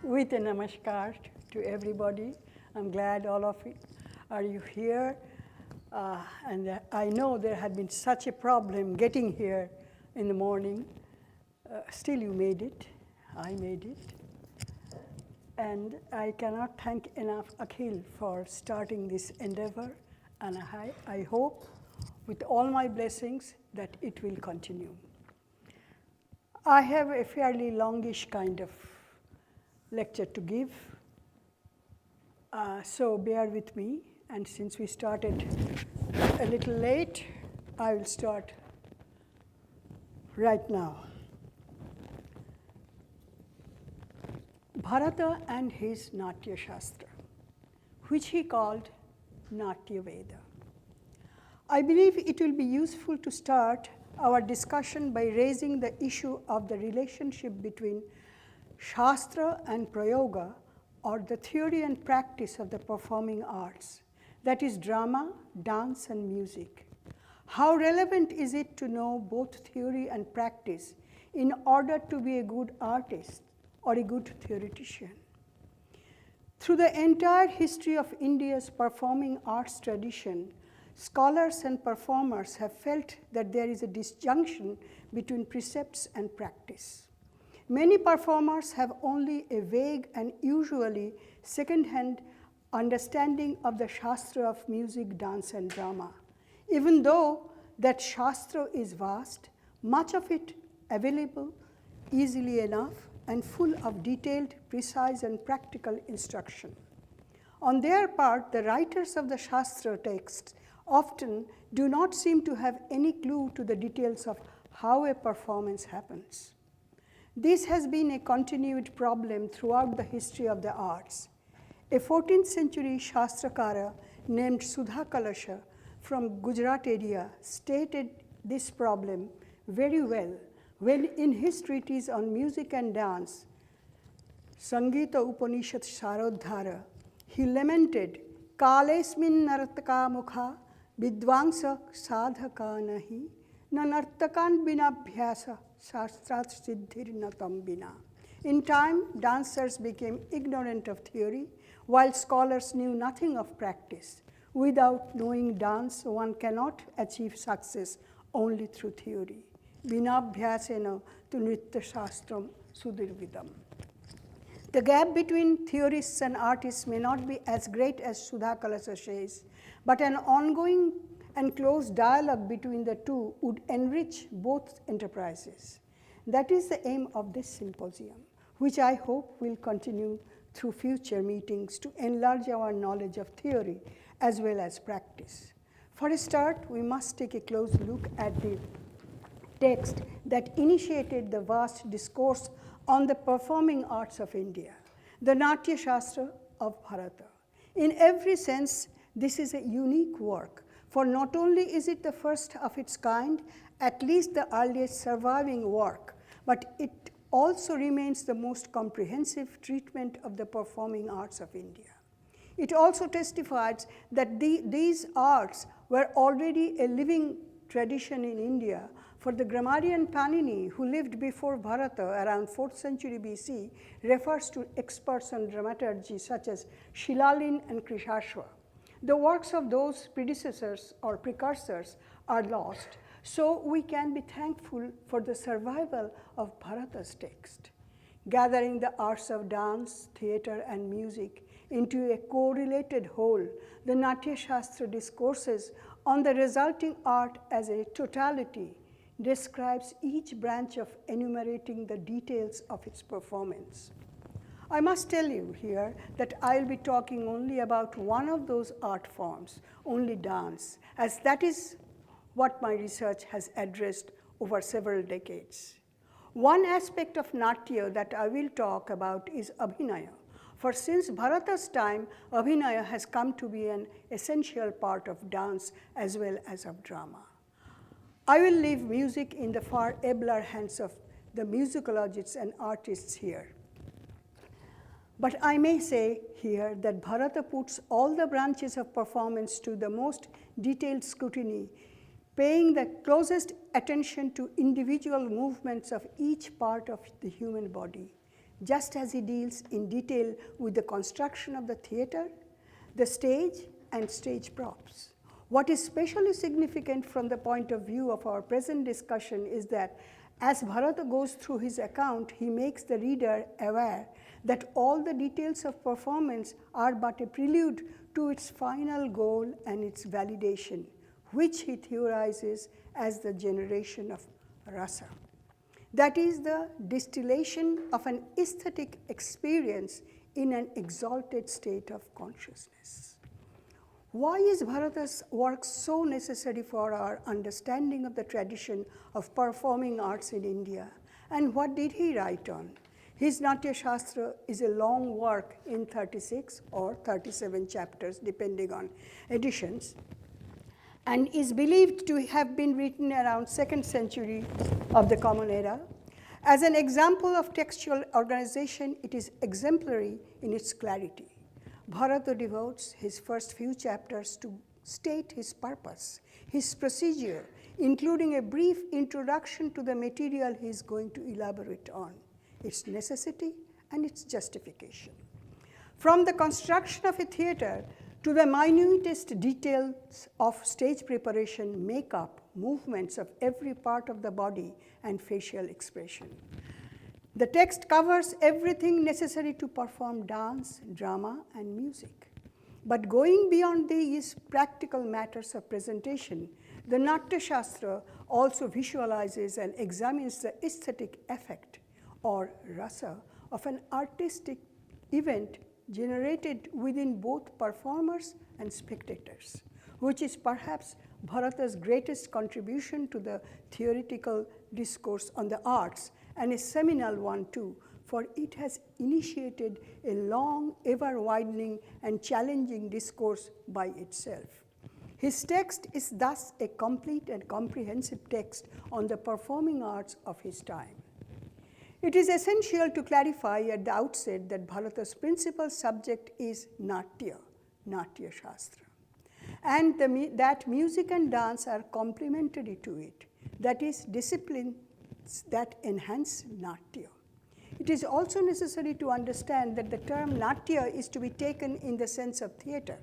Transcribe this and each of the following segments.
With a namaskar to everybody. I'm glad all of you are here. And I know there had been such a problem getting here in the morning. Still you made it. I made it. And I cannot thank enough Akhil for starting this endeavor. And I hope with all my blessings that it will continue. I have a fairly longish kind of lecture to give. So bear with me. And since we started a little late, I will start right now. Bharata and his Nāṭyaśāstra, which he called Natya Veda. I believe it will be useful to start our discussion by raising the issue of the relationship between Shastra and Prayoga, or the theory and practice of the performing arts, that is drama, dance, and music. How relevant is it to know both theory and practice in order to be a good artist or a good theoretician? Through the entire history of India's performing arts tradition, scholars and performers have felt that there is a disjunction between precepts and practice. Many performers have only a vague and usually second-hand understanding of the Shastra of music, dance, and drama. Even though that Shastra is vast, much of it available easily enough and full of detailed, precise, and practical instruction. On their part, the writers of the Shastra texts often do not seem to have any clue to the details of how a performance happens. This has been a continued problem throughout the history of the arts. A 14th century Shastrakara named Sudha Kalasha from Gujarat area stated this problem very well when in his treatise on music and dance, Sangita Upanishad Sarodhara, he lamented, Kalesmin nartaka mukha vidvangsa sadhaka nahi na nartakan bina bhyasa shastrat siddhir natam bina. In time, dancers became ignorant of theory, while scholars knew nothing of practice. Without knowing dance, one cannot achieve success only through theory. Vinabhyasena tu Nāṭyaśāstram sudirvidam. The gap between theorists and artists may not be as great as Sudha Kalasha says, but an ongoing and close dialogue between the two would enrich both enterprises. That is the aim of this symposium, which I hope will continue through future meetings to enlarge our knowledge of theory as well as practice. For a start, we must take a close look at the text that initiated the vast discourse on the performing arts of India, the Nāṭyaśāstra of Bharata. In every sense, this is a unique work, for not only is it the first of its kind, at least the earliest surviving work, but it also remains the most comprehensive treatment of the performing arts of India. It also testifies that these arts were already a living tradition in India, for the grammarian Panini, who lived before Bharata around 4th century BC, refers to experts on dramaturgy such as Shilalin and Krishashva. The works of those predecessors or precursors are lost, so we can be thankful for the survival of Bharata's text. Gathering the arts of dance, theater, and music into a correlated whole, the Nāṭyaśāstra discourses on the resulting art as a totality, describes each branch of enumerating the details of its performance. I must tell you here that I'll be talking only about one of those art forms, only dance, as that is what my research has addressed over several decades. One aspect of Natya that I will talk about is Abhinaya, for since Bharata's time, Abhinaya has come to be an essential part of dance as well as of drama. I will leave music in the far abler hands of the musicologists and artists here. But I may say here that Bharata puts all the branches of performance to the most detailed scrutiny, paying the closest attention to individual movements of each part of the human body. just as he deals in detail with the construction of the theater, the stage, and stage props. What is especially significant from the point of view of our present discussion is that as Bharata goes through his account, he makes the reader aware that all the details of performance are but a prelude to its final goal and its validation, which he theorizes as the generation of rasa. That is the distillation of an aesthetic experience in an exalted state of consciousness. Why is Bharata's work so necessary for our understanding of the tradition of performing arts in India? And what did he write on? His Nāṭyaśāstra is a long work in 36 or 37 chapters, depending on editions, and is believed to have been written around 2nd century of the Common Era. As an example of textual organization, it is exemplary in its clarity. Bharata devotes his first few chapters to state his purpose, his procedure, including a brief introduction to the material he is going to elaborate on, its necessity and its justification. From the construction of a theater to the minutest details of stage preparation, makeup, movements of every part of the body, and facial expression. The text covers everything necessary to perform dance, drama, and music. But going beyond these practical matters of presentation, the Nāṭyaśāstra also visualizes and examines the aesthetic effect or rasa of an artistic event generated within both performers and spectators, which is perhaps Bharata's greatest contribution to the theoretical discourse on the arts, and a seminal one too, for it has initiated a long, ever-widening and challenging discourse by itself. His text is thus a complete and comprehensive text on the performing arts of his time. It is essential to clarify at the outset that Bharata's principal subject is Natya, Nāṭyaśāstra, and that music and dance are complementary to it, that is, disciplines that enhance Natya. It is also necessary to understand that the term Natya is to be taken in the sense of theater,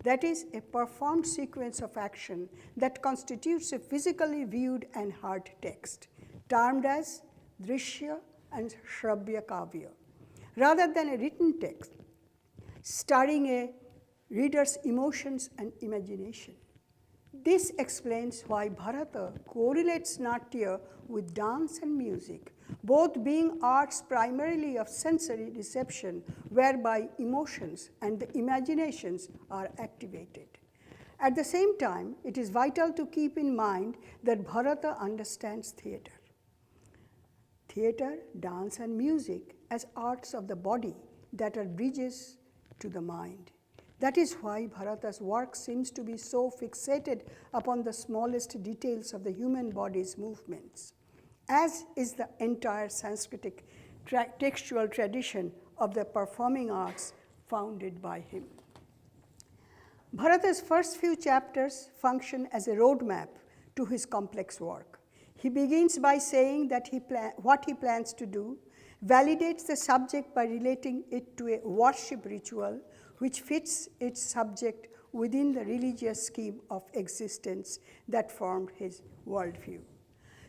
that is, a performed sequence of action that constitutes a physically viewed and heard text, termed as Drishya and Shravya Kavya, rather than a written text, stirring a reader's emotions and imagination. This explains why Bharata correlates Natya with dance and music, both being arts primarily of sensory reception, whereby emotions and the imaginations are activated. At the same time, it is vital to keep in mind that Bharata understands theater. Theater, dance, and music as arts of the body that are bridges to the mind. That is why Bharata's work seems to be so fixated upon the smallest details of the human body's movements, as is the entire Sanskritic textual tradition of the performing arts founded by him. Bharata's first few chapters function as a roadmap to his complex work. He begins by saying that what he plans to do, validates the subject by relating it to a worship ritual which fits its subject within the religious scheme of existence that formed his worldview,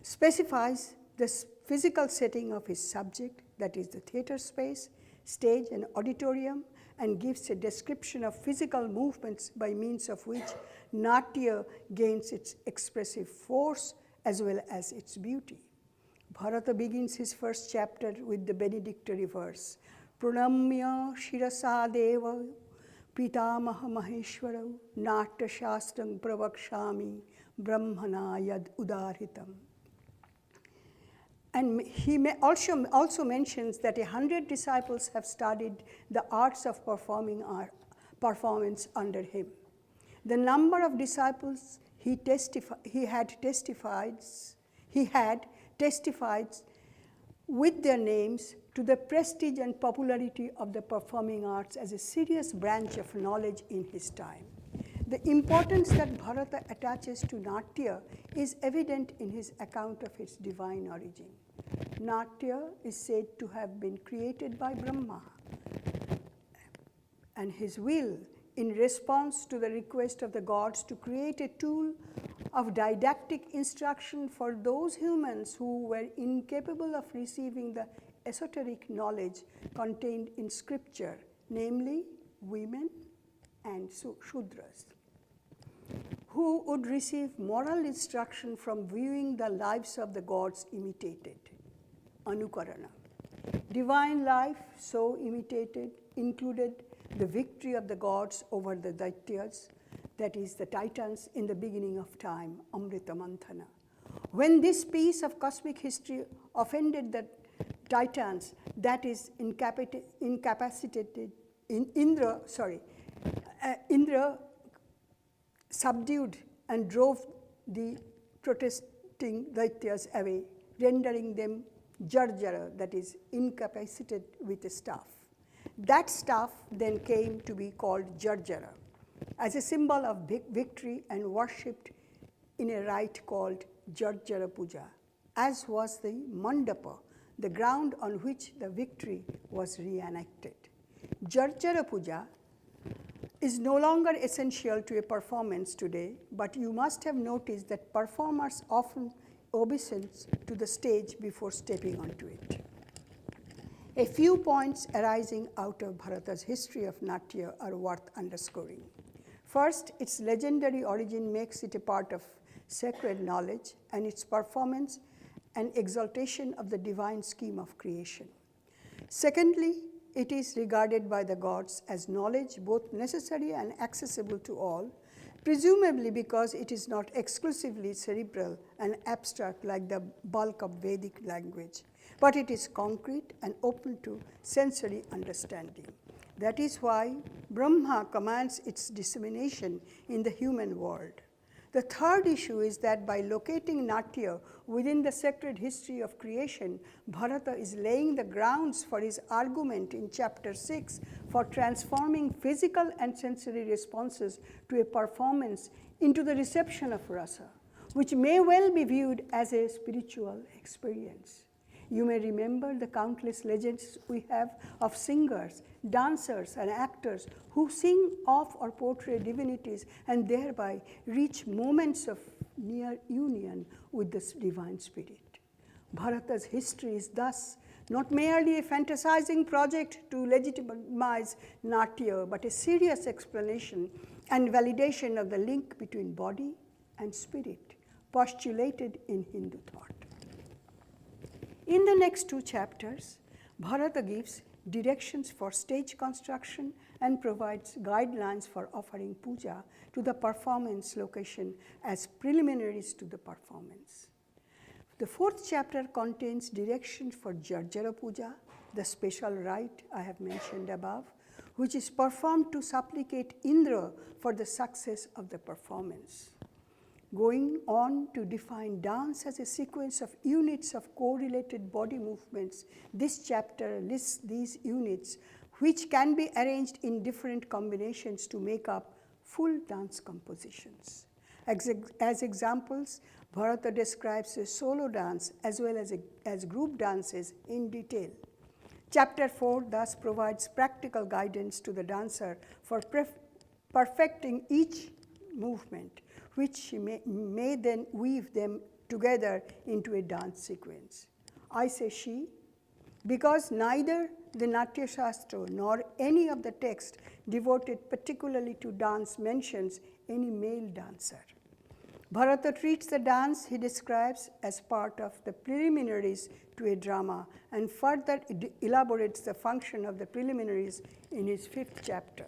specifies the physical setting of his subject, that is the theater space, stage, and auditorium, and gives a description of physical movements by means of which Natya gains its expressive force as well as its beauty. Bharata begins his first chapter with the benedictory verse, Pranamya Shirasa Deva Pitamaha Maheshwara Nāṭyaśāstrang Pravakshami Brahmana Yad Udarhitam. And he also mentions that 100 disciples have studied the arts of performance under him. The number of disciples he had testified with their names to the prestige and popularity of the performing arts as a serious branch of knowledge in his time. The importance that Bharata attaches to Natya is evident in his account of its divine origin. Natya is said to have been created by Brahma and his will in response to the request of the gods to create a tool of didactic instruction for those humans who were incapable of receiving the esoteric knowledge contained in scripture, namely women and Shudras, who would receive moral instruction from viewing the lives of the gods imitated, anukarana. Divine life so imitated included the victory of the gods over the Daityas, that is the Titans in the beginning of time, Amrita Manthana. When this piece of cosmic history offended the Titans, that is incapacitated, Indra subdued and drove the protesting Daityas away, rendering them jarjara, that is incapacitated with a staff. That staff then came to be called jarjara as a symbol of victory and worshipped in a rite called Jarjara Puja, as was the mandapa, the ground on which the victory was reenacted. Jarjara Puja is no longer essential to a performance today, but you must have noticed that performers often obeisance to the stage before stepping onto it. A few points arising out of Bharata's history of Natya are worth underscoring. First, its legendary origin makes it a part of sacred knowledge, and its performance an exaltation of the divine scheme of creation. Secondly, it is regarded by the gods as knowledge both necessary and accessible to all, presumably because it is not exclusively cerebral and abstract like the bulk of Vedic language, but it is concrete and open to sensory understanding. That is why Brahma commands its dissemination in the human world. The third issue is that by locating Natya within the sacred history of creation, Bharata is laying the grounds for his argument in chapter 6 for transforming physical and sensory responses to a performance into the reception of rasa, which may well be viewed as a spiritual experience. You may remember the countless legends we have of singers, dancers, and actors who sing of or portray divinities and thereby reach moments of near union with the divine spirit. Bharata's history is thus not merely a fantasizing project to legitimize Natya, but a serious explanation and validation of the link between body and spirit postulated in Hindu thought. In the next two chapters, Bharata gives directions for stage construction and provides guidelines for offering puja to the performance location as preliminaries to the performance. The fourth chapter contains directions for Jarjara Puja, the special rite I have mentioned above, which is performed to supplicate Indra for the success of the performance. Going on to define dance as a sequence of units of correlated body movements, this chapter lists these units which can be arranged in different combinations to make up full dance compositions. As examples, Bharata describes a solo dance as well as group dances in detail. Chapter 4 thus provides practical guidance to the dancer for perfecting each movement, which she may then weave them together into a dance sequence. I say she because neither the Nāṭyaśāstra nor any of the texts devoted particularly to dance mentions any male dancer. Bharata treats the dance he describes as part of the preliminaries to a drama and further elaborates the function of the preliminaries in his 5th chapter.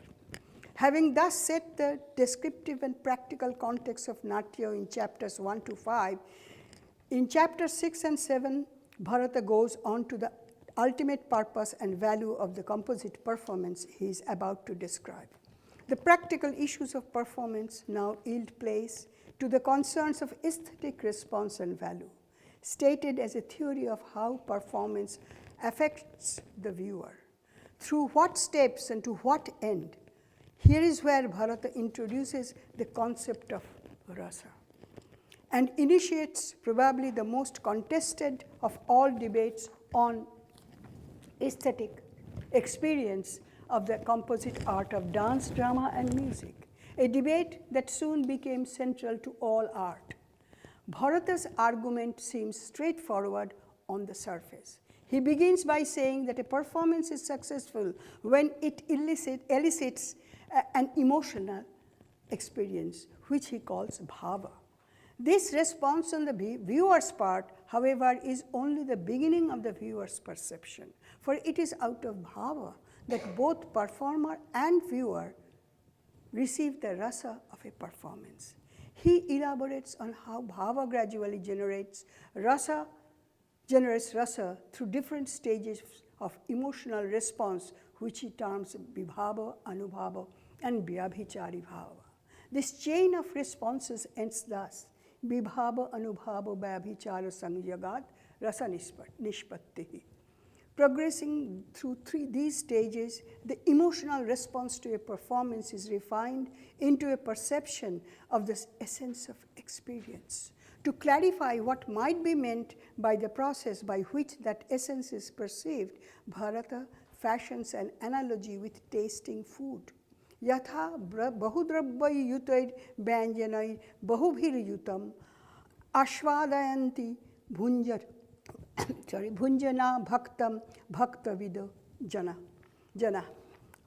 Having thus set the descriptive and practical context of Natya in chapters 1 to 5, in chapters 6 and 7, Bharata goes on to the ultimate purpose and value of the composite performance he is about to describe. The practical issues of performance now yield place to the concerns of aesthetic response and value, stated as a theory of how performance affects the viewer. Through what steps and to what end? Here is where Bharata introduces the concept of rasa. and initiates probably the most contested of all debates on aesthetic experience of the composite art of dance, drama, and music, a debate that soon became central to all art. Bharata's argument seems straightforward on the surface. He begins by saying that a performance is successful when it elicits an emotional experience, which he calls bhava. This response on the viewer's part, however, is only the beginning of the viewer's perception, for it is out of bhava that both performer and viewer receive the rasa of a performance. He elaborates on how bhava gradually generates rasa through different stages of emotional response, which he terms vibhava, anubhava, and vyabhichari bhava. This chain of responses ends thus: vibhava, anubhava, vyabhichara samyagat, rasa nishpattihi. Progressing through these stages, the emotional response to a performance is refined into a perception of the essence of experience. To clarify what might be meant by the process by which that essence is perceived, Bharata fashions an analogy with tasting food. Yatha bahudrabbai yutair vyanjanai bahubhir yutam ashvadayanti bhunjana bhaktam bhaktavido jana.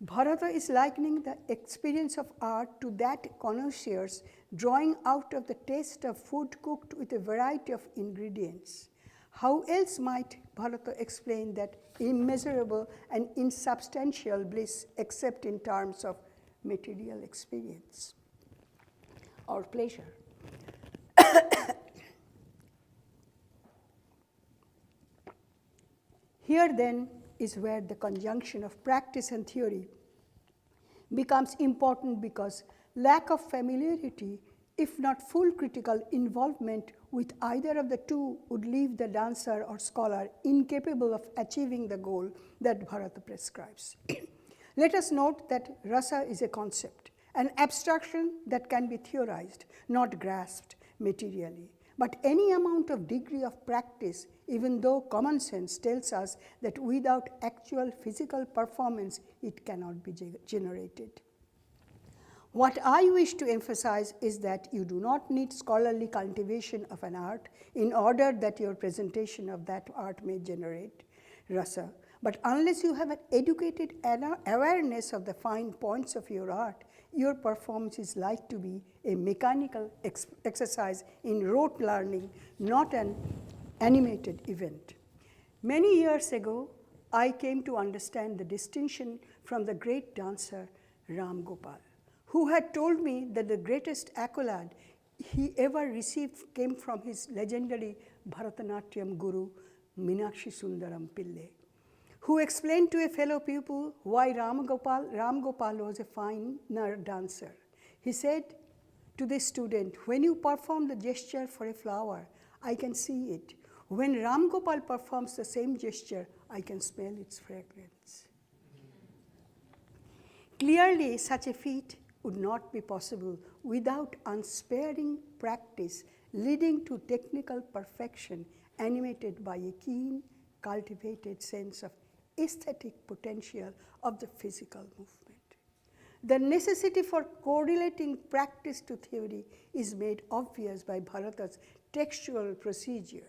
Bharata is likening the experience of art to that connoisseurs drawing out of the taste of food cooked with a variety of ingredients. How else might Bharata explain that immeasurable and insubstantial bliss except in terms of material experience or pleasure? Here then is where the conjunction of practice and theory becomes important, because lack of familiarity, if not full critical involvement with either of the two, would leave the dancer or scholar incapable of achieving the goal that Bharata prescribes. Let us note that rasa is a concept, an abstraction that can be theorized, not grasped materially. But any amount of degree of practice, even though common sense tells us that without actual physical performance, it cannot be generated. What I wish to emphasize is that you do not need scholarly cultivation of an art in order that your presentation of that art may generate rasa. But unless you have an educated awareness of the fine points of your art, your performance is like to be a mechanical exercise in rote learning, not an animated event. Many years ago, I came to understand the distinction from the great dancer Ram Gopal, who had told me that the greatest accolade he ever received came from his legendary Bharatanatyam guru, Meenakshi Sundaram Pillai, who explained to a fellow pupil why Ram Gopal was a fine dancer. He said to the student, when you perform the gesture for a flower, I can see it. When Ram Gopal performs the same gesture, I can smell its fragrance. Clearly, such a feat would not be possible without unsparing practice leading to technical perfection, animated by a keen, cultivated sense of aesthetic potential of the physical movement. The necessity for correlating practice to theory is made obvious by Bharata's textual procedure.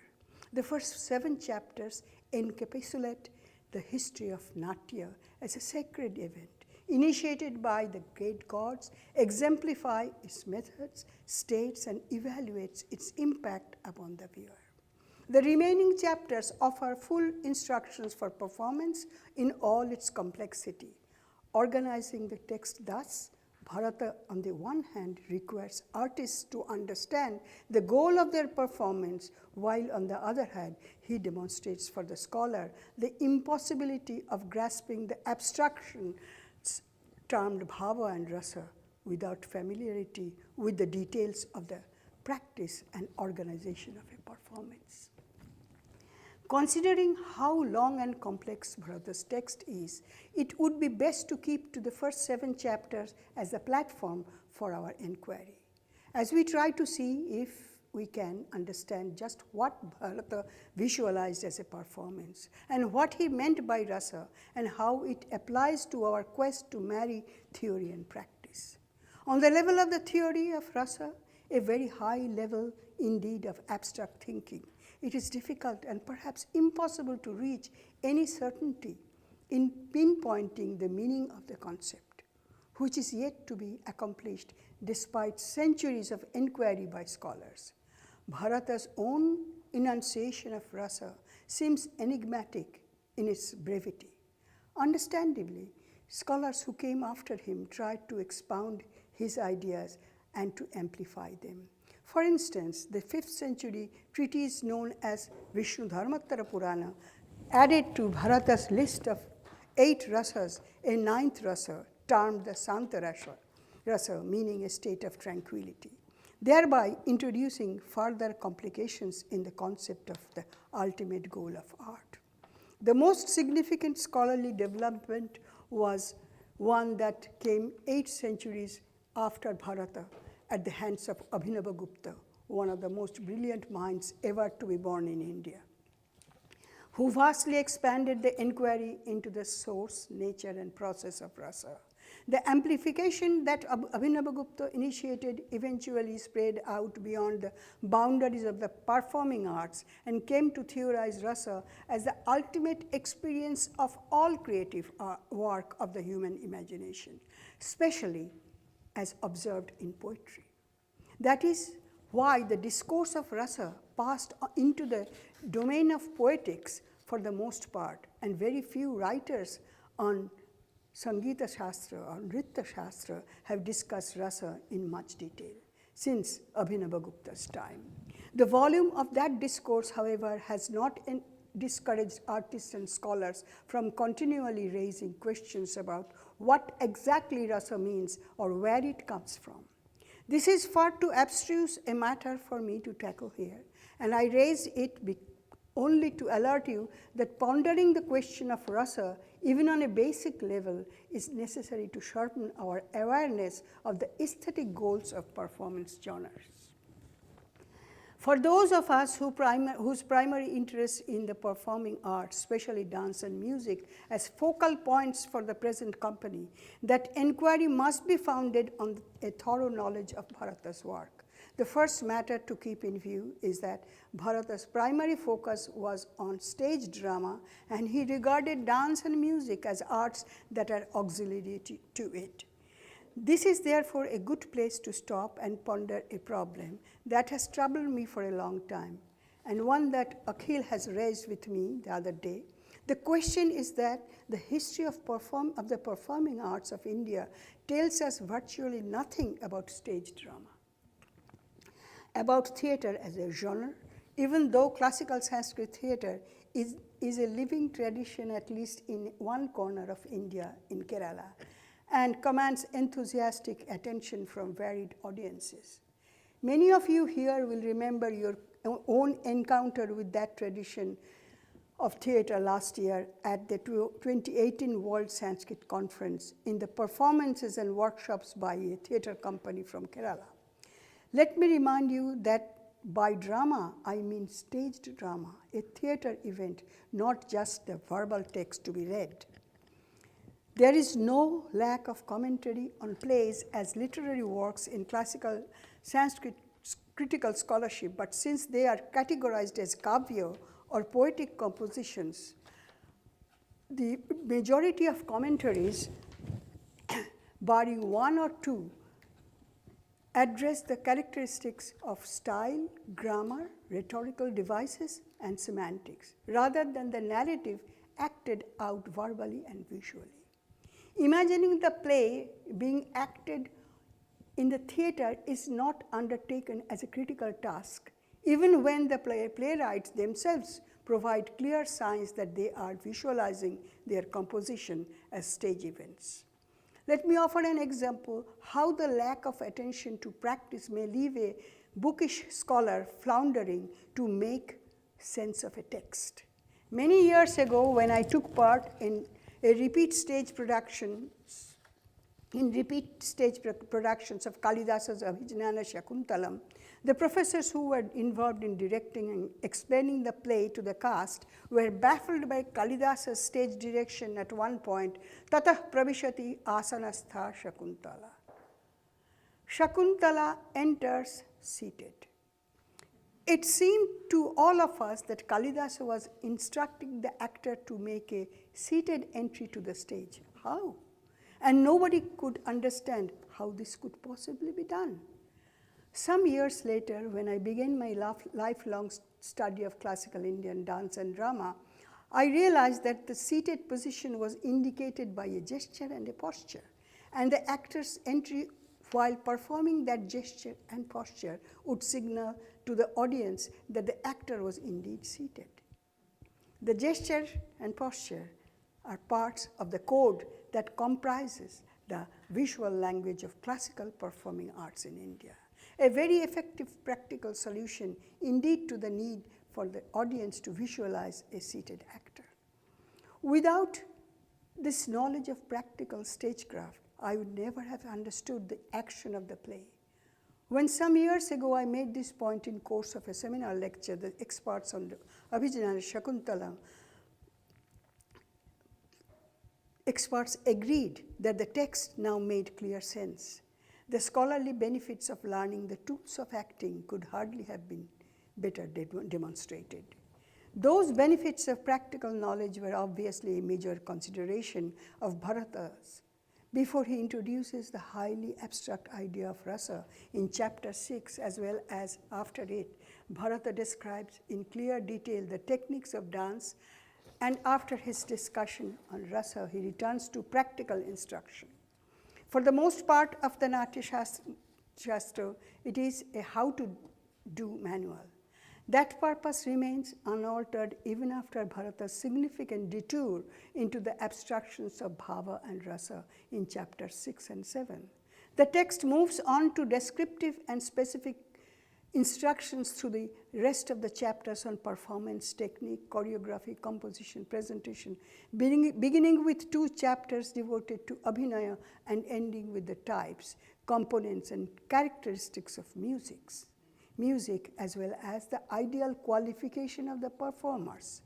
The first 7 chapters encapsulate the history of Natya as a sacred event, initiated by the great gods, exemplify its methods, states, and evaluates its impact upon the viewer. The remaining chapters offer full instructions for performance in all its complexity. Organizing the text thus, Bharata, on the one hand, requires artists to understand the goal of their performance, while on the other hand, he demonstrates for the scholar the impossibility of grasping the abstraction termed bhava and rasa without familiarity with the details of the practice and organization of a performance. Considering how long and complex Bharata's text is, it would be best to keep to the first 7 chapters as a platform for our inquiry. As we try to see if we can understand just what Bharata visualized as a performance and what he meant by rasa and how it applies to our quest to marry theory and practice. On the level of the theory of rasa, a very high level indeed of abstract thinking, it is difficult and perhaps impossible to reach any certainty in pinpointing the meaning of the concept, which is yet to be accomplished despite centuries of inquiry by scholars. Bharata's own enunciation of rasa seems enigmatic in its brevity. Understandably, scholars who came after him tried to expound his ideas and to amplify them. For instance, the 5th century treatise known as Vishnu Dharmottara Purana added to Bharata's list of 8 rasas a 9th rasa termed the Santa rasa, meaning a state of tranquility, thereby introducing further complications in the concept of the ultimate goal of art. The most significant scholarly development was one that came 8 centuries after Bharata at the hands of Abhinavagupta, one of the most brilliant minds ever to be born in India, who vastly expanded the inquiry into the source, nature, and process of rasa. The amplification that Abhinavagupta initiated eventually spread out beyond the boundaries of the performing arts and came to theorize rasa as the ultimate experience of all creative work of the human imagination, especially as observed in poetry. That is why the discourse of rasa passed into the domain of poetics for the most part, and very few writers on Sangita Shastra or Nritya Shastra have discussed rasa in much detail since Abhinavagupta's time. The volume of that discourse, however, has not discouraged artists and scholars from continually raising questions about what exactly rasa means or where it comes from. This is far too abstruse a matter for me to tackle here, and I raise it only to alert you that pondering the question of rasa, even on a basic level, is necessary to sharpen our awareness of the aesthetic goals of performance genres. For those of us whose primary interest in the performing arts, especially dance and music, as focal points for the present company, that inquiry must be founded on a thorough knowledge of Bharata's work. The first matter to keep in view is that Bharata's primary focus was on stage drama, and he regarded dance and music as arts that are auxiliary to it. This is therefore a good place to stop and ponder a problem that has troubled me for a long time, and one that Akhil has raised with me the other day. The question is that the history of the performing arts of India tells us virtually nothing about stage drama, about theatre as a genre, even though classical Sanskrit theatre is a living tradition, at least in one corner of India, in Kerala, and commands enthusiastic attention from varied audiences. Many of you here will remember your own encounter with that tradition of theatre last year at the 2018 World Sanskrit Conference in the performances and workshops by a theatre company from Kerala. Let me remind you that by drama, I mean staged drama, a theatre event, not just the verbal text to be read. There is no lack of commentary on plays as literary works in classical Sanskrit critical scholarship, but since they are categorized as kavya or poetic compositions, the majority of commentaries, barring one or two, address the characteristics of style, grammar, rhetorical devices, and semantics, rather than the narrative acted out verbally and visually. Imagining the play being acted in the theatre is not undertaken as a critical task, even when the playwrights themselves provide clear signs that they are visualizing their composition as stage events. Let me offer an example how the lack of attention to practice may leave a bookish scholar floundering to make sense of a text. Many years ago, when I took part in repeat stage productions of Kalidasa's Abhijanana Shakuntalam, The professors who were involved in directing and explaining the play to the cast were baffled by Kalidasa's stage direction at one point, tatah pravishati asanastha Shakuntala. Shakuntala enters seated. It seemed to all of us that Kalidasa was instructing the actor to make a seated entry to the stage. How? And nobody could understand how this could possibly be done. Some years later, when I began my lifelong study of classical Indian dance and drama, I realized that the seated position was indicated by a gesture and a posture, and the actor's entry while performing that gesture and posture would signal to the audience that the actor was indeed seated. The gesture and posture are parts of the code that comprises the visual language of classical performing arts in India. A very effective practical solution indeed to the need for the audience to visualize a seated actor. Without this knowledge of practical stagecraft, I would never have understood the action of the play. When some years ago I made this point in course of a seminar lecture, the experts on the Abhijanana Shakuntala, experts agreed that the text now made clear sense. The scholarly benefits of learning the tools of acting could hardly have been better demonstrated. Those benefits of practical knowledge were obviously a major consideration of Bharata's before he introduces the highly abstract idea of rasa in chapter 6, as well as after it. Bharata describes in clear detail the techniques of dance, and after his discussion on rasa, he returns to practical instruction. For the most part of the Nāṭyaśāstra, it is a how-to-do manual. That purpose remains unaltered even after Bharata's significant detour into the abstractions of bhava and rasa in chapters 6 and 7. The text moves on to descriptive and specific instructions through the rest of the chapters on performance, technique, choreography, composition, presentation, beginning with 2 chapters devoted to abhinaya and ending with the types, components, and characteristics of music, as well as the ideal qualification of the performers.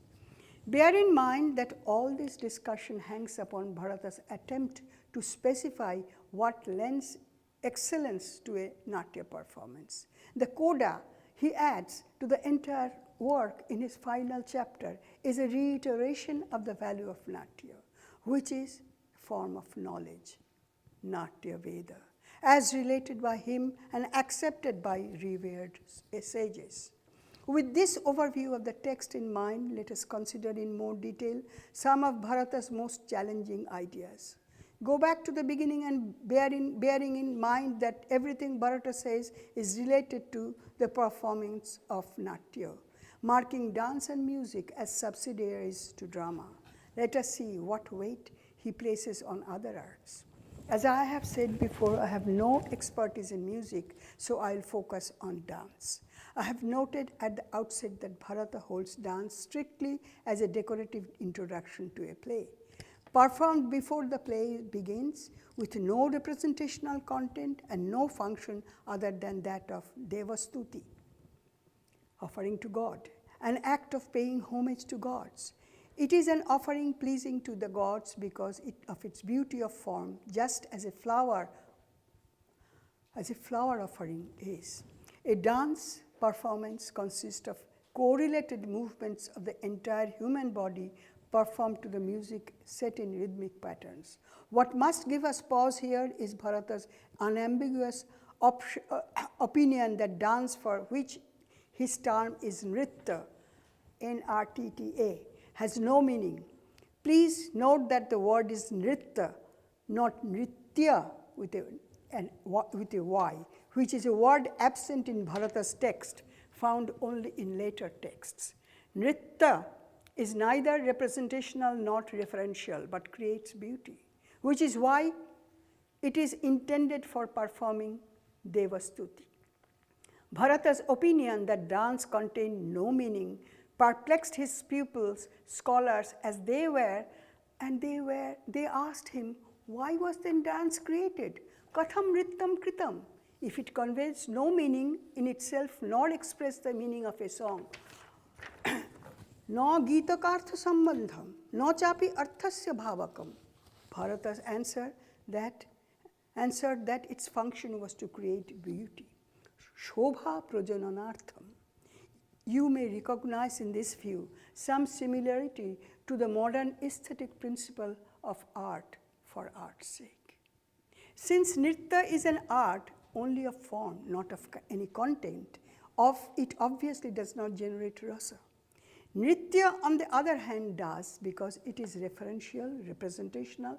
Bear in mind that all this discussion hangs upon Bharata's attempt to specify what lends excellence to a Natya performance. The coda he adds to the entire work in his final chapter is a reiteration of the value of Natya, which is a form of knowledge, Natya Veda, as related by him and accepted by revered sages. With this overview of the text in mind, let us consider in more detail some of Bharata's most challenging ideas. Go back to the beginning and bearing in mind that everything Bharata says is related to the performance of Natya, marking dance and music as subsidiaries to drama. Let us see what weight he places on other arts. As I have said before, I have no expertise in music, so I'll focus on dance. I have noted at the outset that Bharata holds dance strictly as a decorative introduction to a play, performed before the play begins with no representational content and no function other than that of devastuti, offering to God, an act of paying homage to gods. It is an offering pleasing to the gods because of its beauty of form, just as a flower offering is. A dance performance consists of correlated movements of the entire human body performed to the music set in rhythmic patterns. What must give us pause here is Bharata's unambiguous opinion that dance, for which his term is nritta, N-R-T-T-A, has no meaning. Please note that the word is nritta, not nritya with a Y, which is a word absent in Bharata's text, found only in later texts. Nritta is neither representational nor referential, but creates beauty, which is why it is intended for performing devastuti. Bharata's opinion that dance contained no meaning perplexed his pupils, scholars, as they asked him, why was then dance created? Katham rittam kritam? if it conveys no meaning in itself nor express the meaning of a song. No gitakartha sambandham, no chapi arthasya bhavakam. Bharata's answered that its function was to create beauty. Shobha prajananartham. You may recognize in this view some similarity to the modern aesthetic principle of art for art's sake. Since nritya is an art only of form, not of any content, it obviously does not generate rasa. Nritya, on the other hand, does, because it is referential, representational,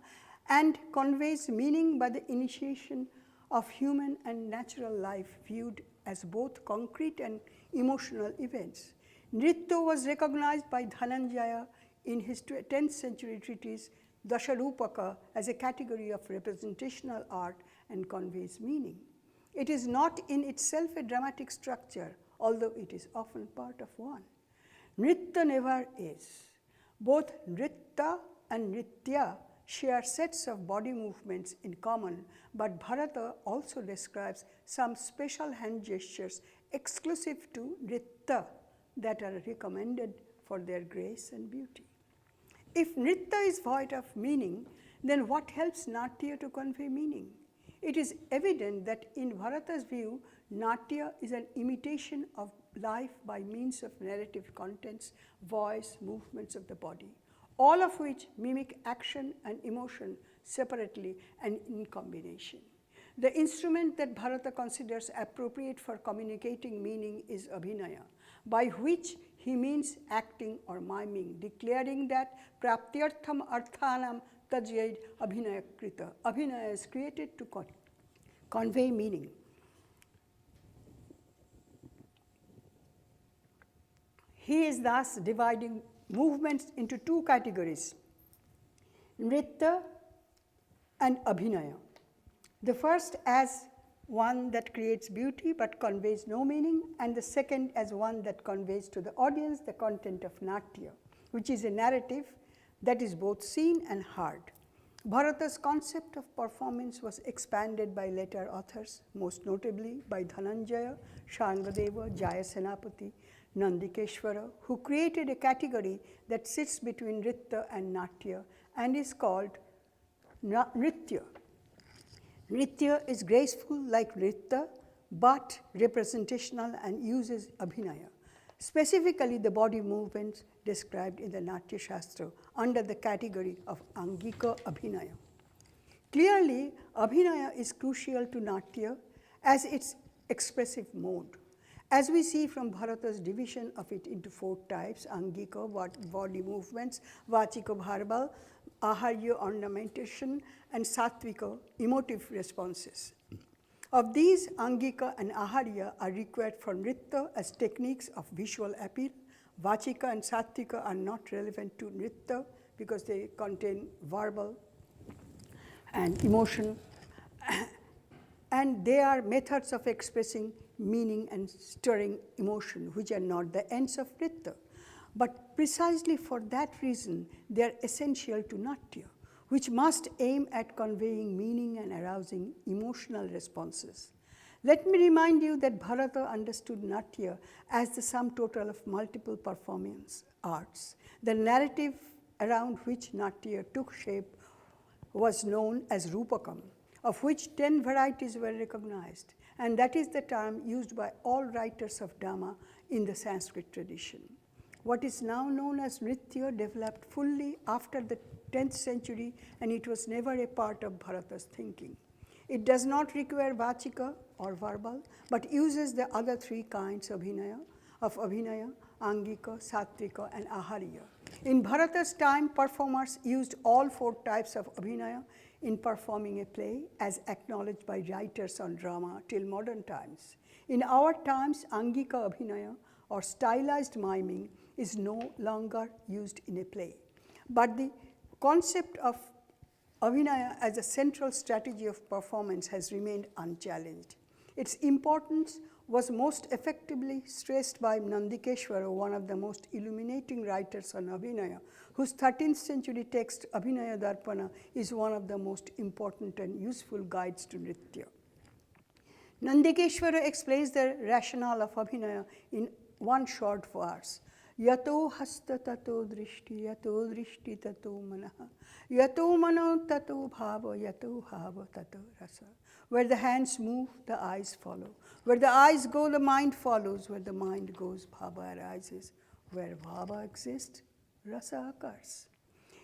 and conveys meaning by the initiation of human and natural life viewed as both concrete and emotional events. Nritya was recognized by Dhananjaya in his 10th century treatise Dasharupaka as a category of representational art and conveys meaning. It is not in itself a dramatic structure, although it is often part of one. Nritya never is. Both nritta and nritya share sets of body movements in common, but Bharata also describes some special hand gestures exclusive to nritya that are recommended for their grace and beauty. If nritya is void of meaning, then what helps Natya to convey meaning? It is evident that in Bharata's view, Natya is an imitation of life by means of narrative contents, voice, movements of the body, all of which mimic action and emotion separately and in combination. The instrument that Bharata considers appropriate for communicating meaning is abhinaya, by which he means acting or miming, declaring that praptyartham arthanam tajyed abhinaya krita. Abhinaya is created to convey meaning. He is thus dividing movements into two categories, nritya and abhinaya. The first as one that creates beauty but conveys no meaning, and the second as one that conveys to the audience the content of natya, which is a narrative that is both seen and heard. Bharata's concept of performance was expanded by later authors, most notably by Dhananjaya, Shangadeva, Jaya Senapati, Nandikeshwara, who created a category that sits between nritya and natya and is called nritya. Nritya is graceful like nritya, but representational and uses abhinaya, specifically the body movements described in the Nāṭyaśāstra under the category of angika abhinaya. Clearly, abhinaya is crucial to natya as its expressive mode. As we see from Bharata's division of it into 4 types, angika, body movements, vachika, verbal, aharya, ornamentation, and sattvika, emotive responses. Of these, angika and aharya are required for nritya as techniques of visual appeal. Vachika and sattvika are not relevant to nritya because they contain verbal and emotion, and they are methods of expressing meaning and stirring emotion, which are not the ends of nritya. But precisely for that reason, they are essential to natya, which must aim at conveying meaning and arousing emotional responses. Let me remind you that Bharata understood natya as the sum total of multiple performance arts. The narrative around which natya took shape was known as rupakam, of which 10 varieties were recognized, and that is the term used by all writers of drama in the Sanskrit tradition. What is now known as nritya developed fully after the 10th century, and it was never a part of Bharata's thinking. It does not require vachika or verbal, but uses the other 3 kinds of abhinaya, angika, sattvika, and aharya. In Bharata's time, performers used all 4 types of abhinaya in performing a play, as acknowledged by writers on drama till modern times. In our times, angika abhinaya, or stylized miming, is no longer used in a play. But the concept of abhinaya as a central strategy of performance has remained unchallenged. Its importance was most effectively stressed by Nandikeshwara, one of the most illuminating writers on abhinaya, whose 13th century text Abhinaya Darpana is one of the most important and useful guides to nritya. Nandikeshwara explains the rationale of Abhinaya in one short verse. Yato hasta tato drishti, yato drishti tato manaha, yato mano tato bhava, yato bhava tato rasa. Where the hands move, the eyes follow. Where the eyes go, the mind follows. Where the mind goes, bhava arises. Where bhava exists, rasa occurs.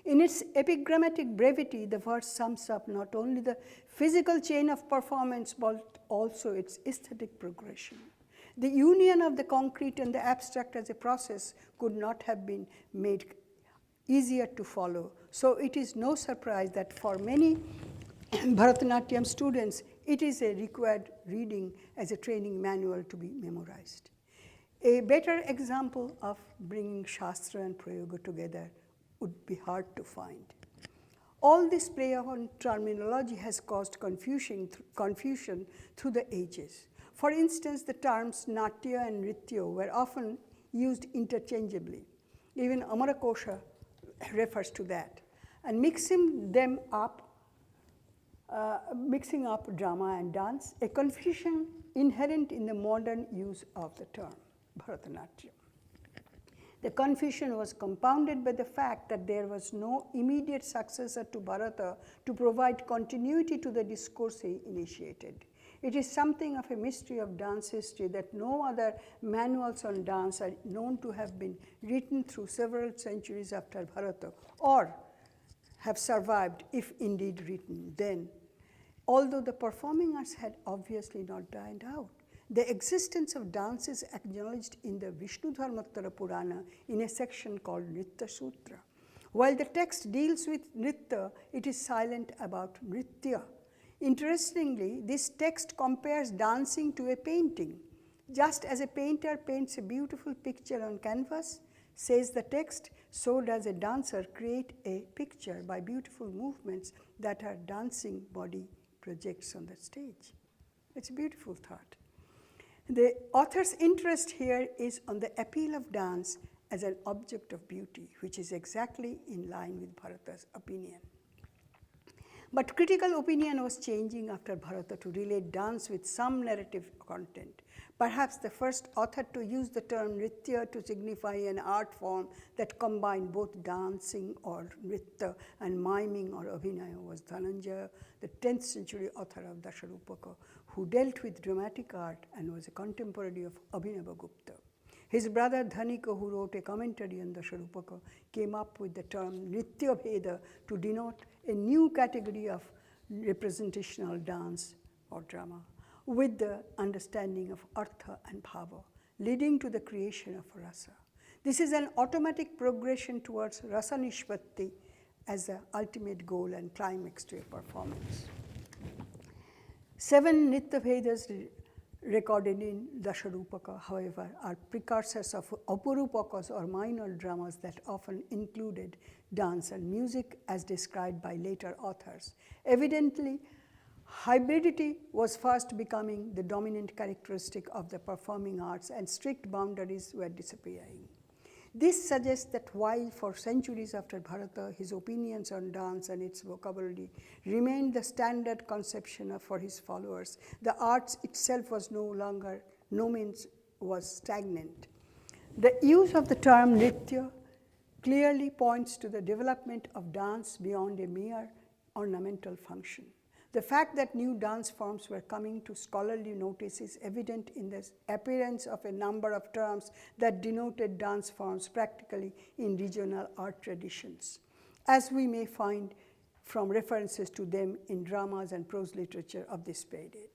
In its epigrammatic brevity, the verse sums up not only the physical chain of performance, but also its aesthetic progression. The union of the concrete and the abstract as a process could not have been made easier to follow. So it is no surprise that for many Bharatanatyam students, it is a required reading as a training manual to be memorized. A better example of bringing Shastra and Prayoga together would be hard to find. All this play on terminology has caused confusion through the ages. For instance, the terms Natya and Nritya were often used interchangeably. Even Amarakosha refers to that. And mixing up drama and dance, a confusion inherent in the modern use of the term Bharatanatyam. The confusion was compounded by the fact that there was no immediate successor to Bharata to provide continuity to the discourse he initiated. It is something of a mystery of dance history that no other manuals on dance are known to have been written through several centuries after Bharata, or have survived, if indeed written then, although the performing arts had obviously not died out. The existence of dance is acknowledged in the Vishnudharmottara Purana in a section called Nāṭyaśāstra. While the text deals with Nritya, it is silent about Nritya. Interestingly, this text compares dancing to a painting. Just as a painter paints a beautiful picture on canvas, says the text, so does a dancer create a picture by beautiful movements that her dancing body projects on the stage. It's a beautiful thought. The author's interest here is on the appeal of dance as an object of beauty, which is exactly in line with Bharata's opinion. But critical opinion was changing after Bharata to relate dance with some narrative content. Perhaps the first author to use the term Nritya to signify an art form that combined both dancing or Nritya and miming or Abhinaya was Dhananjaya, the 10th century author of Dasharupaka, who dealt with dramatic art and was a contemporary of Abhinavagupta. His brother Dhanika, who wrote a commentary on Dasharupaka, came up with the term Nritya Bheda to denote a new category of representational dance or drama, with the understanding of artha and bhava, leading to the creation of rasa. This is an automatic progression towards rasa nishpatti as the ultimate goal and climax to a performance. 7 Nritya Bhedas recorded in Dasharupaka, however, are precursors of Apurupakas or minor dramas that often included dance and music as described by later authors. Evidently, hybridity was fast becoming the dominant characteristic of the performing arts and strict boundaries were disappearing. This suggests that while for centuries after Bharata, his opinions on dance and its vocabulary remained the standard conception for his followers, the arts itself was no means was stagnant. The use of the term Nritya clearly points to the development of dance beyond a mere ornamental function. The fact that new dance forms were coming to scholarly notice is evident in the appearance of a number of terms that denoted dance forms practically in regional art traditions, as we may find from references to them in dramas and prose literature of this period.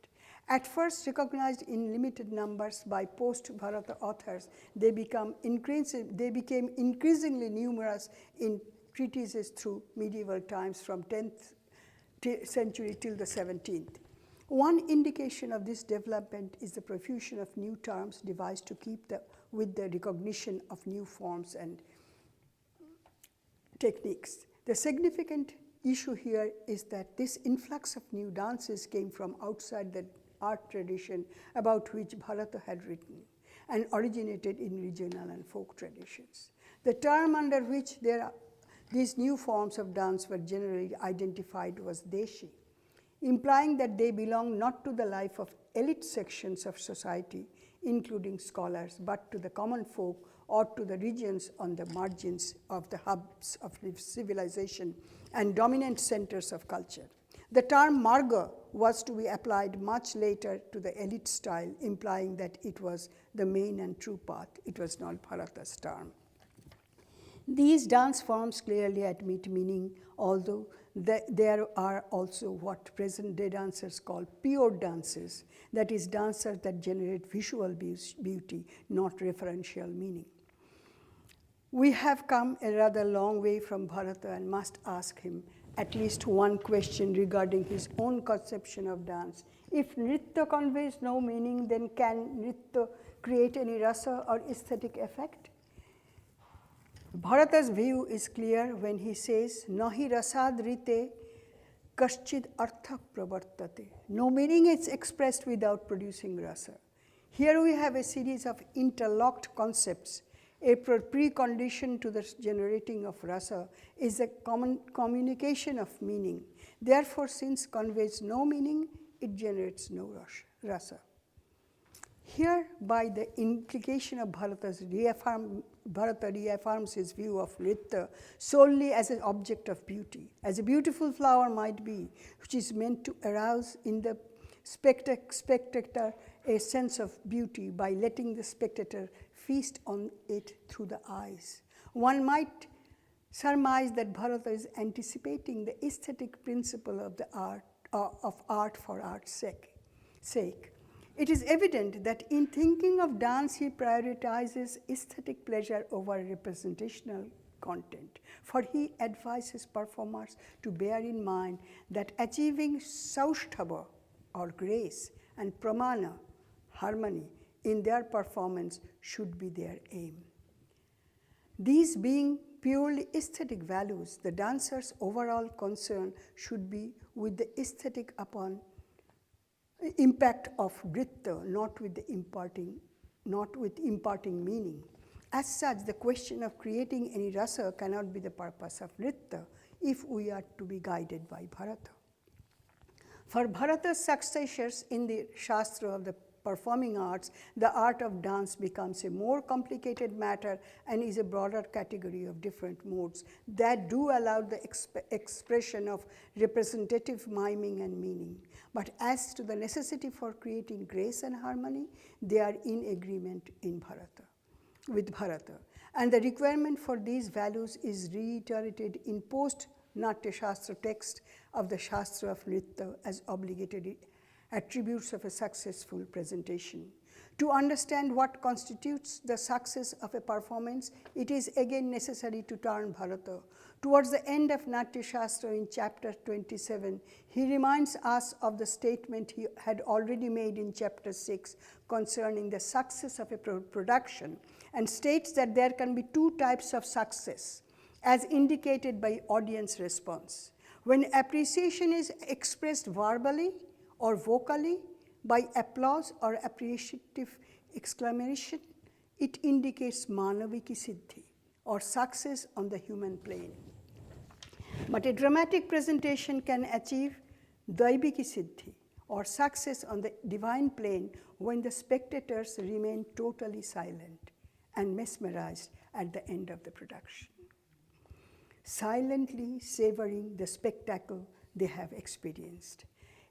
At first recognized in limited numbers by post-Bharata authors, they became increasingly numerous in treatises through medieval times from 10th century till the 17th. One indication of this development is the profusion of new terms devised to keep with the recognition of new forms and techniques. The significant issue here is that this influx of new dances came from outside the art tradition about which Bharata had written and originated in regional and folk traditions. The term under which these new forms of dance were generally identified was Deshi. implying that they belong not to the life of elite sections of society, including scholars, but to the common folk or to the regions on the margins of the hubs of civilization and dominant centers of culture. The term marga was to be applied much later to the elite style, implying that it was the main and true path. It was not Bharata's term. These dance forms clearly admit meaning, although there are also what present-day dancers call pure dancers, that is, dancers that generate visual beauty, not referential meaning. We have come a rather long way from Bharata and must ask him at least one question regarding his own conception of dance. If nritya conveys no meaning, then can nritya create any rasa or aesthetic effect? Bharata's view is clear when he says, Nahi rasad rite kaschid artha pravartate. No meaning is expressed without producing rasa. Here we have a series of interlocked concepts. A precondition to the generating of rasa is a common communication of meaning. Therefore, since conveys no meaning, it generates no rasa. Here, by the implication of Bharata reaffirms his view of nritya solely as an object of beauty, as a beautiful flower might be, which is meant to arouse in the spectator a sense of beauty by letting the spectator feast on it through the eyes. One might surmise that Bharata is anticipating the aesthetic principle of the art for art's sake. It is evident that in thinking of dance, he prioritizes aesthetic pleasure over representational content, for he advises performers to bear in mind that achieving saushtava or grace and pramana, harmony, in their performance should be their aim. These being purely aesthetic values, the dancer's overall concern should be with the aesthetic impact of nritya, not with imparting meaning. As such, the question of creating any rasa cannot be the purpose of nritya if we are to be guided by Bharata. For Bharata's successors in the Shastra of the performing arts, the art of dance becomes a more complicated matter and is a broader category of different modes that do allow the expression of representative miming and meaning. But as to the necessity for creating grace and harmony, they are in agreement with Bharata. And the requirement for these values is reiterated in post-Nāṭyaśāstra text of the Shastra of Nritya as obligatory attributes of a successful presentation. To understand what constitutes the success of a performance, it is again necessary to turn Bharata. Towards the end of Nāṭyaśāstra in chapter 27, he reminds us of the statement he had already made in chapter 6 concerning the success of a production, and states that there can be two types of success, as indicated by audience response. When appreciation is expressed verbally or vocally by applause or appreciative exclamation, it indicates manaviki siddhi, or success on the human plane. But a dramatic presentation can achieve daiviki siddhi, or success on the divine plane, when the spectators remain totally silent and mesmerized at the end of the production, silently savoring the spectacle they have experienced.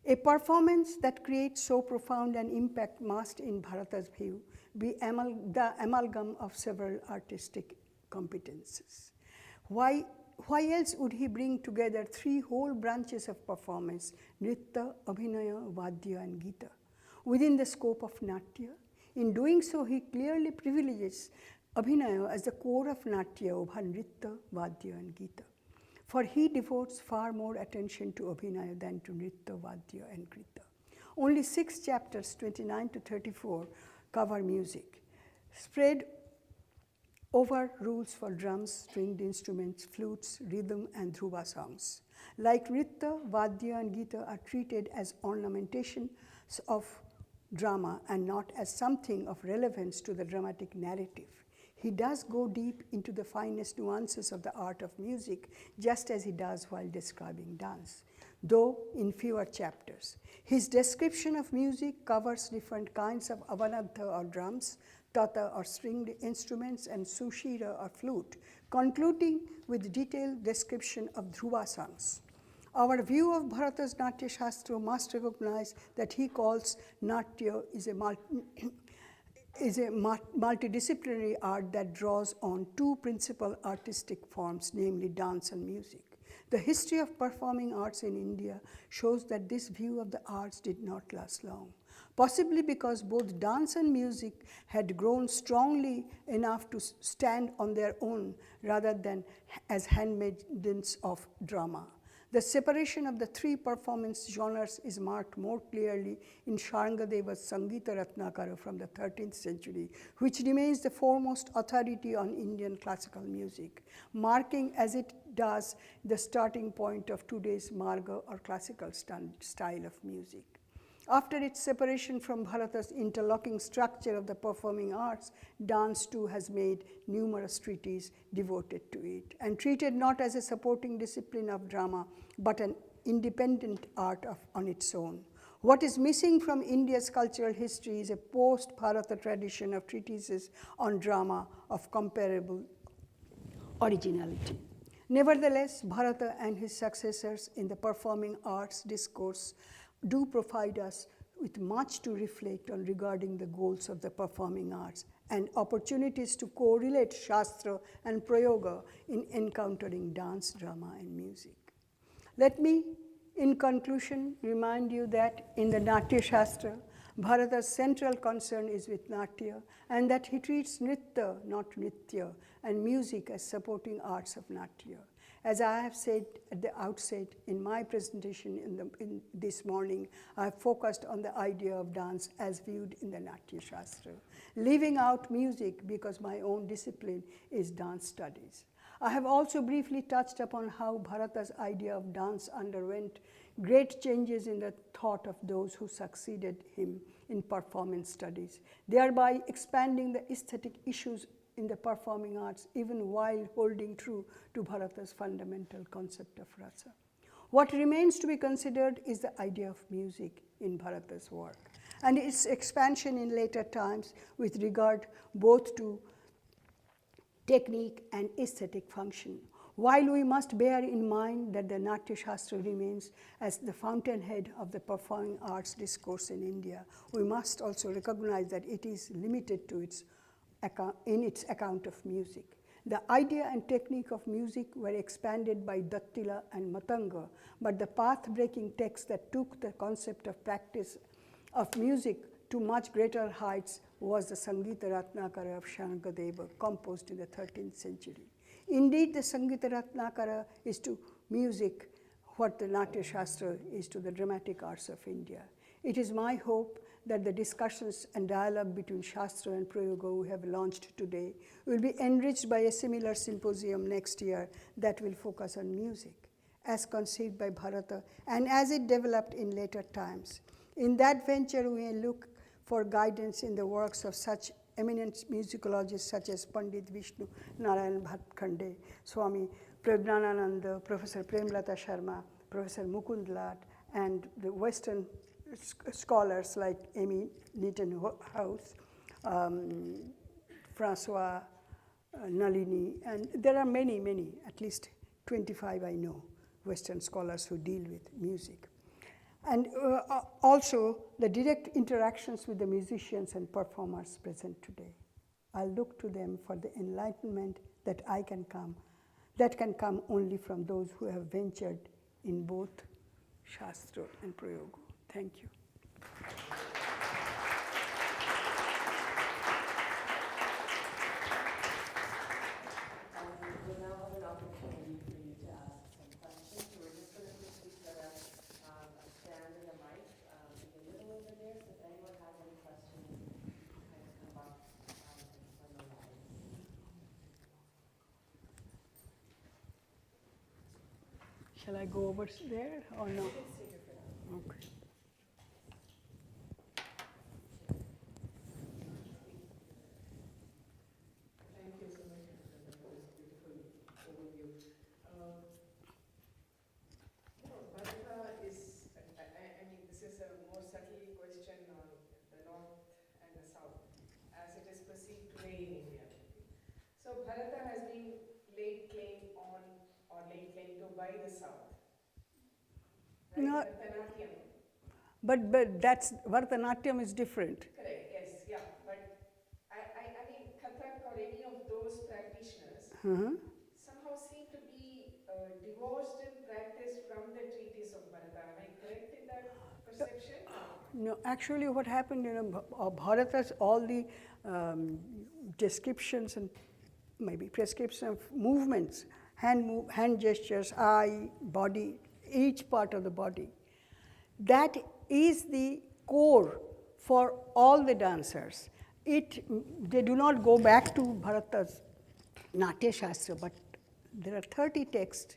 A performance that creates so profound an impact must, in Bharata's view, be the amalgam of several artistic competences. Why else would he bring together three whole branches of performance, nritya, abhinaya, vadya, and gita, within the scope of natya? In doing so, he clearly privileges abhinaya as the core of natya over nritya, vadya, and gita. For he devotes far more attention to abhinaya than to nritya, vadya, and grita. Only 6 chapters, 29 to 34, cover music, spread over rules for drums, stringed instruments, flutes, rhythm, and dhruva songs. Like nritya, vadya, and gita are treated as ornamentations of drama and not as something of relevance to the dramatic narrative. he does go deep into the finest nuances of the art of music, just as he does while describing dance, though in fewer chapters. His description of music covers different kinds of avanadha or drums, tata or stringed instruments, and sushira or flute, concluding with detailed description of dhruva songs. Our view of Bharata's Nāṭyaśāstra must recognize that he calls Natya is a multidisciplinary art that draws on two principal artistic forms, namely dance and music. The history of performing arts in India shows that this view of the arts did not last long, possibly because both dance and music had grown strongly enough to stand on their own rather than as handmaidens of drama. The separation of the three performance genres is marked more clearly in Sharangadeva's Sangita Ratnakara from the 13th century, which remains the foremost authority on Indian classical music, marking as it does the starting point of today's Marga or classical style of music. After its separation from Bharata's interlocking structure of the performing arts, dance too has made numerous treatises devoted to it, and treated not as a supporting discipline of drama, but an independent art on its own. What is missing from India's cultural history is a post-Bharata tradition of treatises on drama of comparable originality. Nevertheless, Bharata and his successors in the performing arts discourse do provide us with much to reflect on regarding the goals of the performing arts and opportunities to correlate Shastra and Prayoga in encountering dance, drama, and music. Let me, in conclusion, remind you that in the Nāṭyaśāstra, Bharata's central concern is with Natya, and that he treats Nritta, not Nritya, and music as supporting arts of Natya. As I have said at the outset in my presentation this morning, I have focused on the idea of dance as viewed in the Nāṭyaśāstra, leaving out music because my own discipline is dance studies. I have also briefly touched upon how Bharata's idea of dance underwent great changes in the thought of those who succeeded him in performance studies, thereby expanding the aesthetic issues in the performing arts, even while holding true to Bharata's fundamental concept of rasa. What remains to be considered is the idea of music in Bharata's work, and its expansion in later times with regard both to technique and aesthetic function. While we must bear in mind that the Nāṭyaśāstra remains as the fountainhead of the performing arts discourse in India, we must also recognize that it is limited to its account of music. The idea and technique of music were expanded by Dattila and Matanga, but the path-breaking text that took the concept of practice of music to much greater heights was the Sangita Ratnakara of Sharangadeva, composed in the 13th century. Indeed, the Sangita Ratnakara is to music what the Nāṭyaśāstra is to the dramatic arts of India. It is my hope that the discussions and dialogue between Shastra and Prayoga we have launched today will be enriched by a similar symposium next year that will focus on music, as conceived by Bharata and as it developed in later times. In that venture, we may look for guidance in the works of such eminent musicologists such as Pandit Vishnu Narayan Bhatkhande, Swami Pragnanananda, Professor Premlata Sharma, Professor Mukund Lat, and the Western scholars like Amy Neaton-House, Francois Nalini, and there are many, at least 25 I know, Western scholars who deal with music. And also the direct interactions with the musicians and performers present today. I look to them for the enlightenment that can come only from those who have ventured in both Shastra and Prayoga. Thank you. We'll now have an opportunity for you to ask some questions. We're just going to quickly set up a stand and a mic in the middle over there. So if anyone has any questions, kind of come up and send them out. Shall I go over there or no? Okay. by the South. Right? No. Bharatanatyam. But that's Bharatanatyam is different. Correct, yes, yeah. But I mean, Kathak or any of those practitioners somehow seem to be divorced and practiced from the treatise of Bharata. Am I correct in that perception? No, actually, what happened in Bharata's all the descriptions and maybe prescription of movements, hand gestures, eye, body, each part of the body. That is the core for all the dancers. They do not go back to Bharata's Nāṭyaśāstra, but there are 30 texts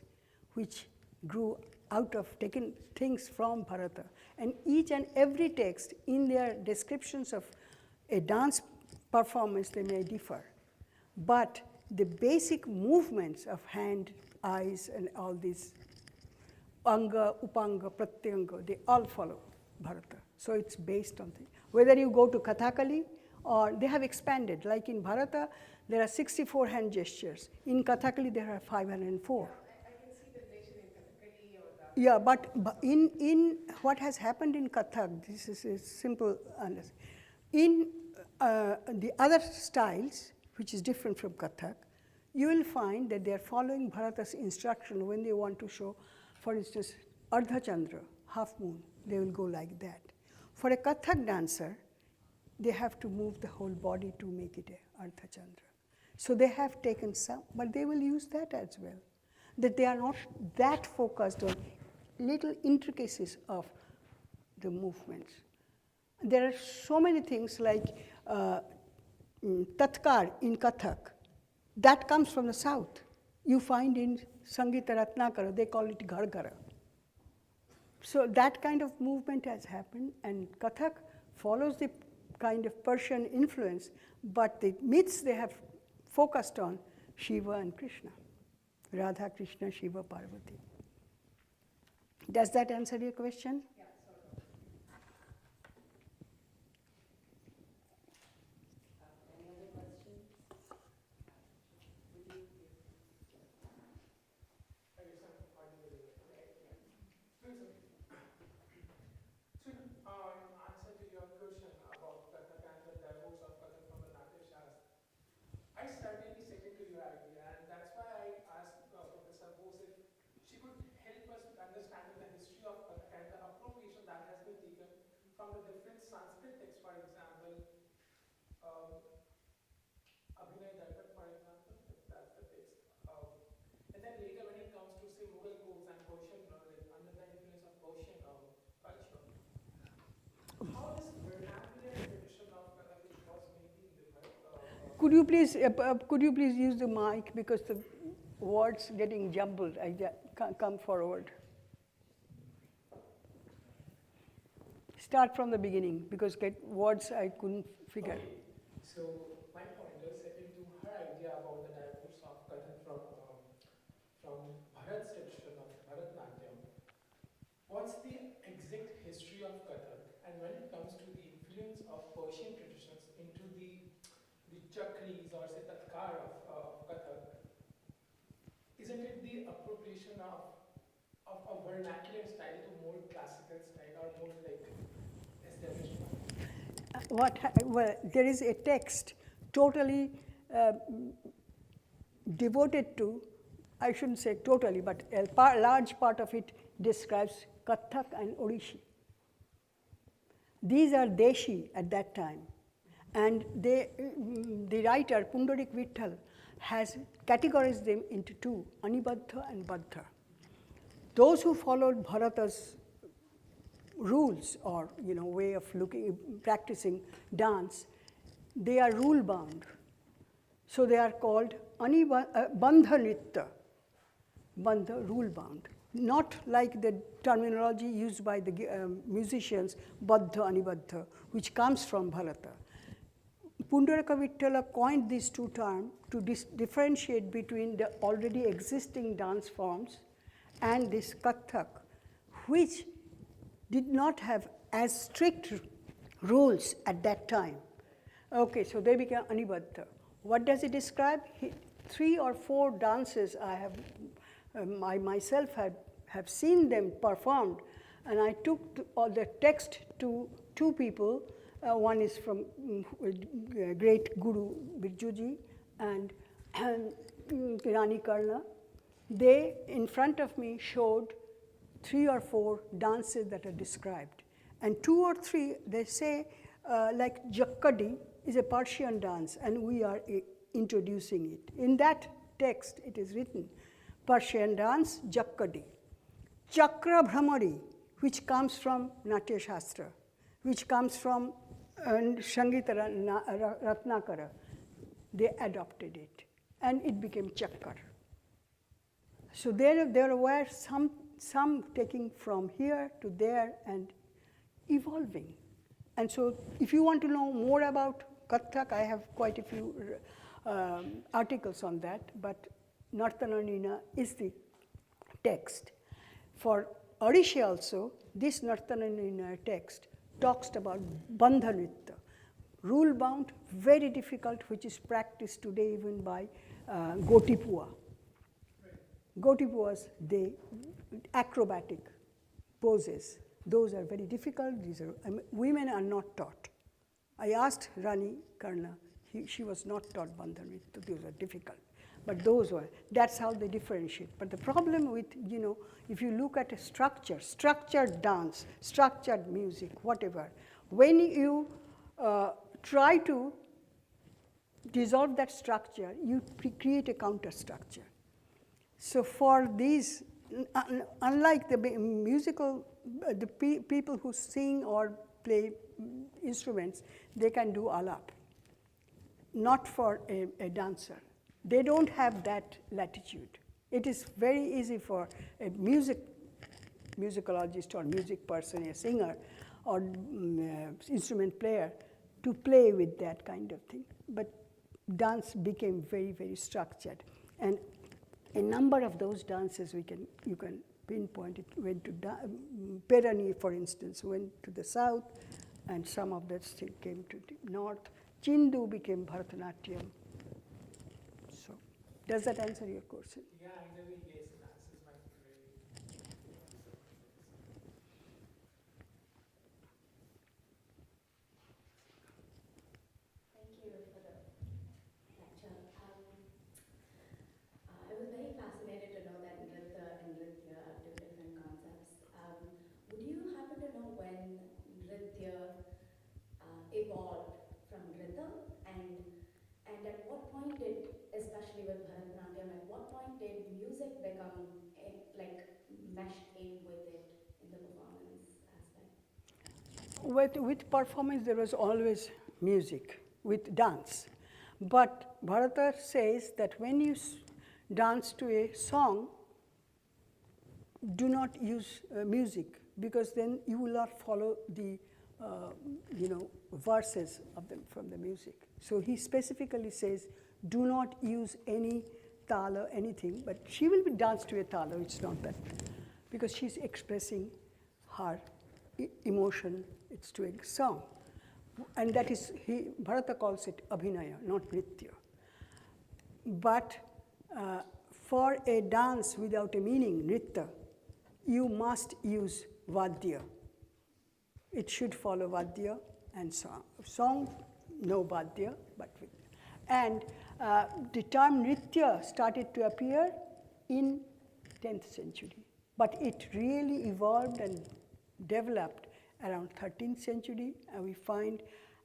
which grew out of taking things from Bharata. And each and every text in their descriptions of a dance performance, they may differ. But the basic movements of hand, eyes, and all these anga, upanga, pratyanga, they all follow Bharata. So it's based on things. Whether you go to Kathakali or they have expanded. Like in Bharata, there are 64 hand gestures. In Kathakali, there are 504. I can see the relation in Kathakali or the... Yeah, but in what has happened in Kathak, this is a simple understanding. In the other styles, which is different from Kathak, you will find that they are following Bharata's instruction when they want to show, for instance, Ardha Chandra, half moon, they will go like that. For a Kathak dancer, they have to move the whole body to make it a Ardha Chandra. So they have taken some, but they will use that as well. That they are not that focused on little intricacies of the movements. There are so many things like Tatkar in Kathak. That comes from the south. You find in Sangita Ratnakara, they call it Gargara. So that kind of movement has happened, and Kathak follows the kind of Persian influence, but the myths they have focused on Shiva and Krishna. Radha, Krishna, Shiva, Parvati. Does that answer your question? Yeah, sort of. Any other questions? Would you? I guess I'm audible, right? Yeah. So, in answer to your question about Kathak and the divorce of Kathak from the Nāṭyaśāstra, I certainly second to your idea, and that's why I asked Professor Bose if she could help us with understanding the history of Kathak and the appropriation that has been taken from the different Sanskrit texts, for example, Abhinay Darpan, for example, if that's the text. And then later when it comes to, say, Mughal codes and Persian, like under the influence of Persian culture, how this vernacular tradition of Kathak, which was maybe in the Could you please use the mic because the words getting jumbled. I can't come forward. Start from the beginning because words I couldn't figure. Okay. So my point is second to her idea about the divorce of Kathak from Bharat's tradition of Bharatanatyam. What's the exact history of Kathak, and when it comes to the influence of Persian traditions into the chakris or say tatkar of Kathak, isn't it the appropriation of a vernacular style to more classical style or more like established one? Well, there is a text totally devoted to, I shouldn't say totally, but a large part of it describes Kathak and Odishi. These are Deshi at that time. And the writer, Pundarik Vitthal, has categorized them into two, Anibaddha and Baddha. Those who followed Bharata's rules or way of practicing dance, they are rule bound. So they are called Bandha Nritta, Bandha, rule bound. Not like the terminology used by the musicians, Baddha, Anibaddha, which comes from Bharata. Pundaraka Vittala coined these two terms to differentiate between the already existing dance forms and this Kathak, which did not have as strict rules at that time. Okay, so they became Anibaddha. What does it describe? 3 or 4 dances I have I myself have seen them performed, and I took all the text to two people. One is from great Guru Birjuji and Rani Karna. They, in front of me, showed 3 or 4 dances that are described. And 2 or 3, they say, like Jakkadi is a Persian dance, and we are introducing it. In that text, it is written, Persian dance, Jakkadi. Chakra Bhramari, which comes from Nāṭyaśāstra, which comes from Sangita Ratnakara, they adopted it, and it became Chakkar. So there were some taking from here to there and evolving. And so if you want to know more about Kathak, I have quite a few articles on that, but Nartananina is the text. For Odisha also, this Nartananina text talks about Bandha Nritya, rule-bound, very difficult, which is practiced today even by Gotipua. Gotipuas, they acrobatic poses. Those are very difficult. These are, women are not taught. I asked Rani Karna, she was not taught Bandha Nritya. Those are difficult. But those were, that's how they differentiate. But the problem with, if you look at a structure, structured dance, structured music, whatever, when you try to dissolve that structure, you create a counter structure. So for these, unlike the musical, the people who sing or play instruments, they can do alap. Not for a dancer. They don't have that latitude. It is very easy for a musicologist or music person, a singer or instrument player to play with that kind of thing. But dance became very, very structured. And a number of those dances you can pinpoint. It went to Perani, for instance, went to the south, and some of that still came to the north. Chindu became Bharatanatyam. So, does that answer your question? Yeah, ideally, yes, it answers my query. Thank you for the lecture. I was very fascinated to know that Nritya and Nritya are 2 different concepts. Would you happen to know when Nritya evolved from rhythm, and at what point did, especially with Bharatanatyam, at what point did music become meshed in with it in the performance aspect? With performance, there was always music with dance. But Bharata says that when you dance to a song, do not use music, because then you will not follow the verses of them from the music. So he specifically says, do not use any tala, anything, but she will be danced to a tala, it's not that, because she's expressing her emotion, it's to a song. And that is, Bharata calls it abhinaya, not nritya. But for a dance without a meaning, nritya, you must use vadya. It should follow vadya and song. Song, no vadya, but with. And the term nritya started to appear in 10th century. But it really evolved and developed around 13th century, and we find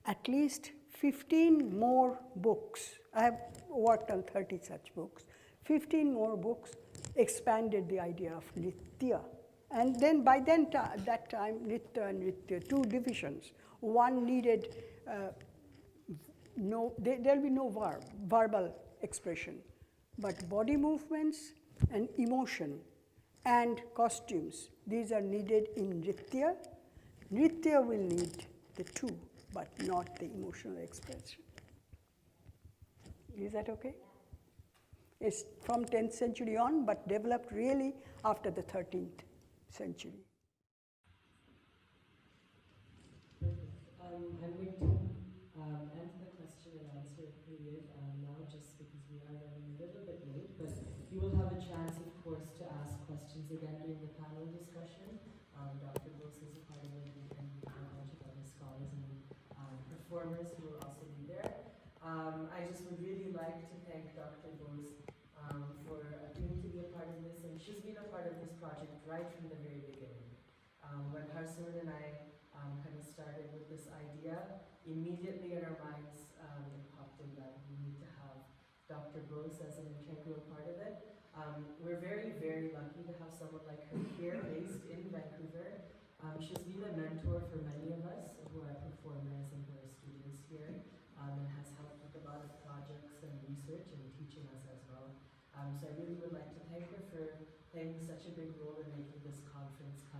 at least 15 more books. I have worked on 30 such books. 15 more books expanded the idea of nritya. And then by that time, nritya and nritya, 2 divisions. One needed there'll be no verbal expression, but body movements and emotion and costumes, these are needed in nritya. Nritya will need the 2, but not the emotional expression. Is that okay? It's from 10th century on, but developed really after the 13th century. I'm going to end the question and answer period now, just because we are running a little bit late, but you will have a chance, of course, to she's again doing the panel discussion. Dr. Bose is a part of it, and we have a bunch of other scholars and performers who will also be there. I just would really like to thank Dr. Bose for agreeing to be a part of this, and she's been a part of this project right from the very beginning. When Harsoon and I kind of started with this idea, immediately in our minds it popped in that we need to have Dr. Bose as an integral part of it. We're very, very lucky to have someone like her here, based in Vancouver. She's been a mentor for many of us who are performers and who are students here, and has helped with a lot of projects and research and teaching us as well. So I really would like to thank her for playing such a big role in making this conference come